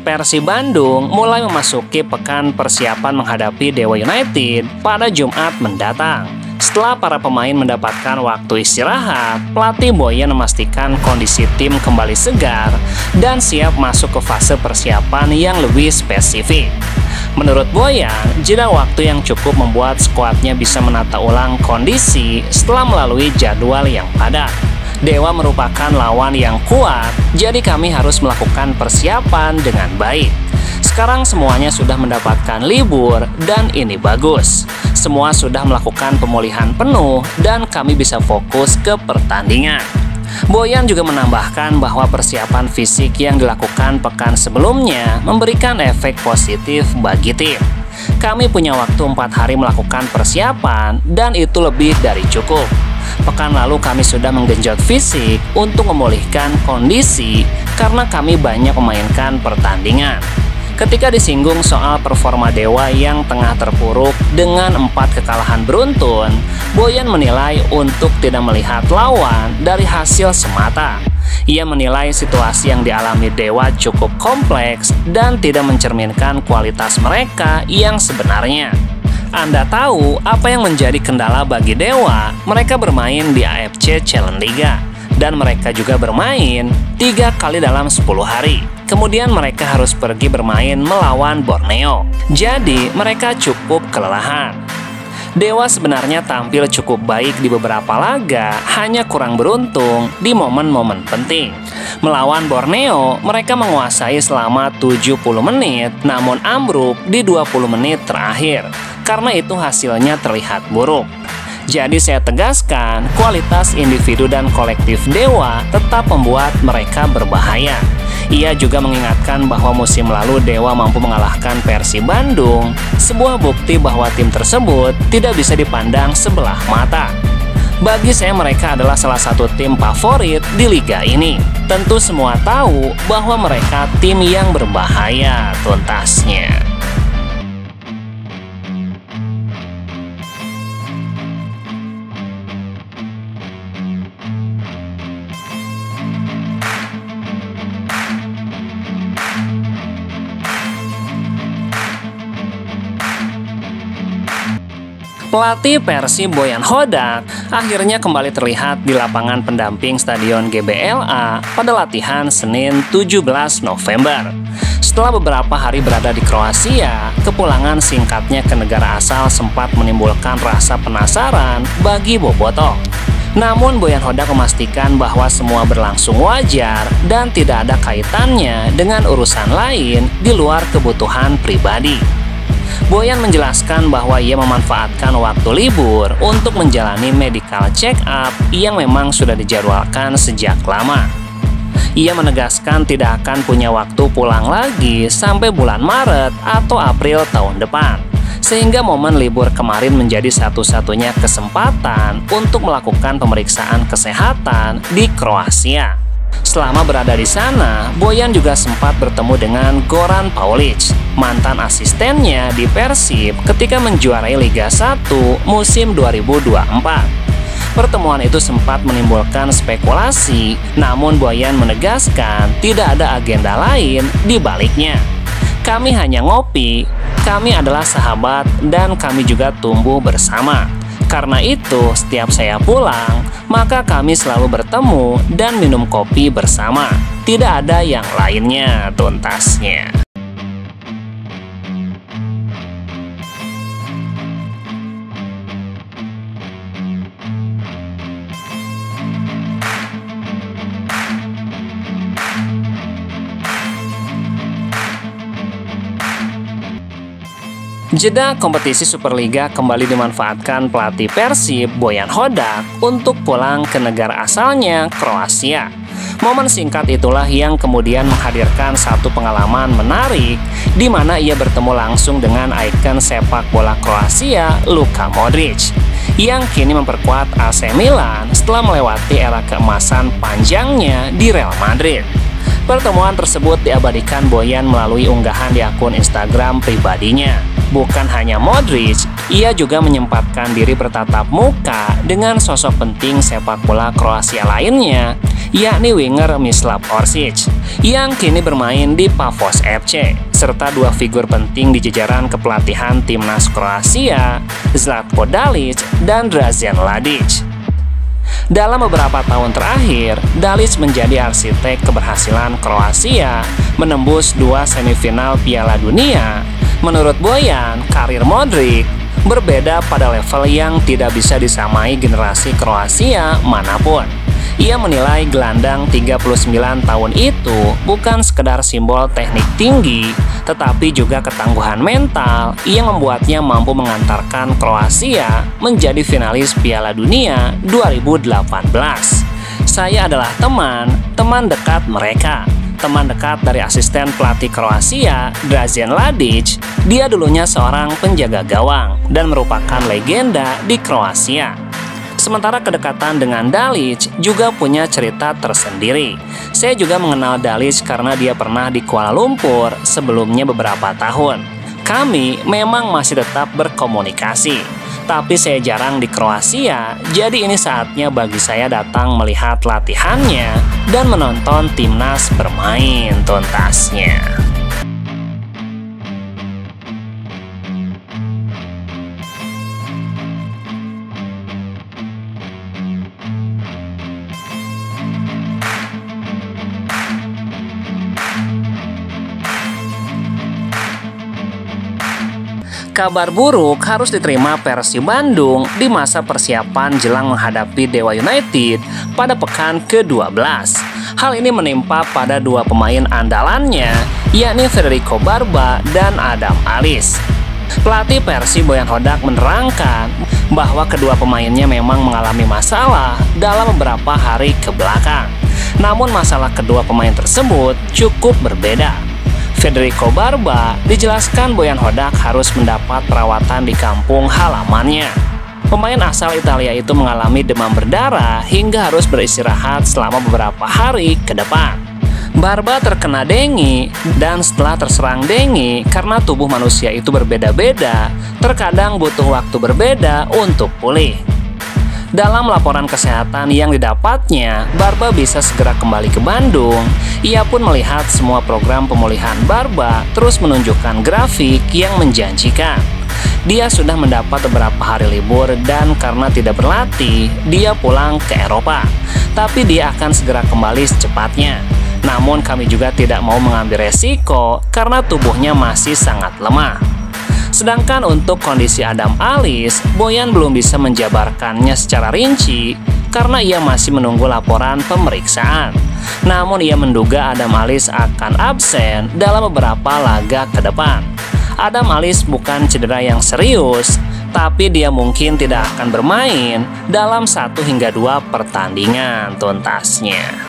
Persib Bandung mulai memasuki pekan persiapan menghadapi Dewa United pada Jumat mendatang. Setelah para pemain mendapatkan waktu istirahat, pelatih Boyan memastikan kondisi tim kembali segar dan siap masuk ke fase persiapan yang lebih spesifik. Menurut Boyan, jeda waktu yang cukup membuat skuadnya bisa menata ulang kondisi setelah melalui jadwal yang padat. Dewa merupakan lawan yang kuat, jadi kami harus melakukan persiapan dengan baik. Sekarang semuanya sudah mendapatkan libur dan ini bagus. Semua sudah melakukan pemulihan penuh dan kami bisa fokus ke pertandingan. Boyan juga menambahkan bahwa persiapan fisik yang dilakukan pekan sebelumnya memberikan efek positif bagi tim. Kami punya waktu 4 hari melakukan persiapan dan itu lebih dari cukup. Pekan lalu kami sudah menggenjot fisik untuk memulihkan kondisi karena kami banyak memainkan pertandingan. Ketika disinggung soal performa Dewa yang tengah terpuruk dengan 4 kekalahan beruntun, Boyan menilai untuk tidak melihat lawan dari hasil semata. Ia menilai situasi yang dialami Dewa cukup kompleks dan tidak mencerminkan kualitas mereka yang sebenarnya. Anda tahu apa yang menjadi kendala bagi Dewa? Mereka bermain di AFC Challenge Liga dan mereka juga bermain 3 kali dalam 10 hari. Kemudian mereka harus pergi bermain melawan Borneo. Jadi mereka cukup kelelahan. Dewa sebenarnya tampil cukup baik di beberapa laga, hanya kurang beruntung di momen-momen penting. Melawan Borneo, mereka menguasai selama 70 menit, namun ambruk di 20 menit terakhir. Karena itu hasilnya terlihat buruk. Jadi saya tegaskan, kualitas individu dan kolektif Dewa tetap membuat mereka berbahaya. Ia juga mengingatkan bahwa musim lalu Dewa mampu mengalahkan Persib Bandung, sebuah bukti bahwa tim tersebut tidak bisa dipandang sebelah mata. Bagi saya mereka adalah salah satu tim favorit di liga ini. Tentu semua tahu bahwa mereka tim yang berbahaya tuntasnya. Pelatih Persib Boyan Hodak akhirnya kembali terlihat di lapangan pendamping Stadion GBLA pada latihan Senin 17 November. Setelah beberapa hari berada di Kroasia, kepulangan singkatnya ke negara asal sempat menimbulkan rasa penasaran bagi bobotoh. Namun Boyan Hodak memastikan bahwa semua berlangsung wajar dan tidak ada kaitannya dengan urusan lain di luar kebutuhan pribadi. Boyan menjelaskan bahwa ia memanfaatkan waktu libur untuk menjalani medical check-up yang memang sudah dijadwalkan sejak lama. Ia menegaskan tidak akan punya waktu pulang lagi sampai bulan Maret atau April tahun depan, sehingga momen libur kemarin menjadi satu-satunya kesempatan untuk melakukan pemeriksaan kesehatan di Kroasia. Selama berada di sana, Boyan juga sempat bertemu dengan Goran Paulic, mantan asistennya di Persib ketika menjuarai Liga 1 musim 2024. Pertemuan itu sempat menimbulkan spekulasi, namun Boyan menegaskan tidak ada agenda lain di baliknya. Kami hanya ngopi, kami adalah sahabat, dan kami juga tumbuh bersama. Karena itu, setiap saya pulang, maka kami selalu bertemu dan minum kopi bersama. Tidak ada yang lainnya tuntasnya. Jeda kompetisi Superliga kembali dimanfaatkan pelatih Persib Boyan Hodak untuk pulang ke negara asalnya, Kroasia. Momen singkat itulah yang kemudian menghadirkan satu pengalaman menarik di mana ia bertemu langsung dengan ikon sepak bola Kroasia, Luka Modric, yang kini memperkuat AC Milan setelah melewati era keemasan panjangnya di Real Madrid. Pertemuan tersebut diabadikan Boyan melalui unggahan di akun Instagram pribadinya. Bukan hanya Modric, ia juga menyempatkan diri bertatap muka dengan sosok penting sepak bola Kroasia lainnya, yakni winger Mislav Orsic, yang kini bermain di Pafos FC, serta dua figur penting di jajaran kepelatihan timnas Kroasia, Zlatko Dalic dan Dražen Ladic. Dalam beberapa tahun terakhir, Dalic menjadi arsitek keberhasilan Kroasia menembus 2 semifinal Piala Dunia. Menurut Boyan, karir Modric berbeda pada level yang tidak bisa disamai generasi Kroasia manapun. Ia menilai gelandang 39 tahun itu bukan sekedar simbol teknik tinggi, tetapi juga ketangguhan mental yang membuatnya mampu mengantarkan Kroasia menjadi finalis Piala Dunia 2018. Saya adalah teman dekat mereka. Teman dekat dari asisten pelatih Kroasia, Dražen Ladic. Dia dulunya seorang penjaga gawang dan merupakan legenda di Kroasia. Sementara kedekatan dengan Dalic juga punya cerita tersendiri. Saya juga mengenal Dalic karena dia pernah di Kuala Lumpur sebelumnya beberapa tahun. Kami memang masih tetap berkomunikasi. Tapi saya jarang di Kroasia, jadi ini saatnya bagi saya datang melihat latihannya dan menonton timnas bermain tuntasnya. Kabar buruk harus diterima Persib Bandung di masa persiapan jelang menghadapi Dewa United pada pekan ke-12. Hal ini menimpa pada dua pemain andalannya, yakni Federico Barba dan Adam Alisson. Pelatih Persib Boyan Hodak menerangkan bahwa kedua pemainnya memang mengalami masalah dalam beberapa hari kebelakang. Namun masalah kedua pemain tersebut cukup berbeda. Federico Barba dijelaskan Boyan Hodak harus mendapat perawatan di kampung halamannya. Pemain asal Italia itu mengalami demam berdarah hingga harus beristirahat selama beberapa hari ke depan. Barba terkena dengue, dan setelah terserang dengue, karena tubuh manusia itu berbeda-beda, terkadang butuh waktu berbeda untuk pulih. Dalam laporan kesehatan yang didapatnya, Barba bisa segera kembali ke Bandung. Ia pun melihat semua program pemulihan Barba terus menunjukkan grafik yang menjanjikan. Dia sudah mendapat beberapa hari libur dan karena tidak berlatih, dia pulang ke Eropa. Tapi dia akan segera kembali secepatnya. Namun kami juga tidak mau mengambil resiko karena tubuhnya masih sangat lemah. Sedangkan untuk kondisi Adam Alisson, Boyan belum bisa menjabarkannya secara rinci karena ia masih menunggu laporan pemeriksaan. Namun ia menduga Adam Alisson akan absen dalam beberapa laga ke depan. Adam Alisson bukan cedera yang serius, tapi dia mungkin tidak akan bermain dalam 1 hingga 2 pertandingan tuntasnya.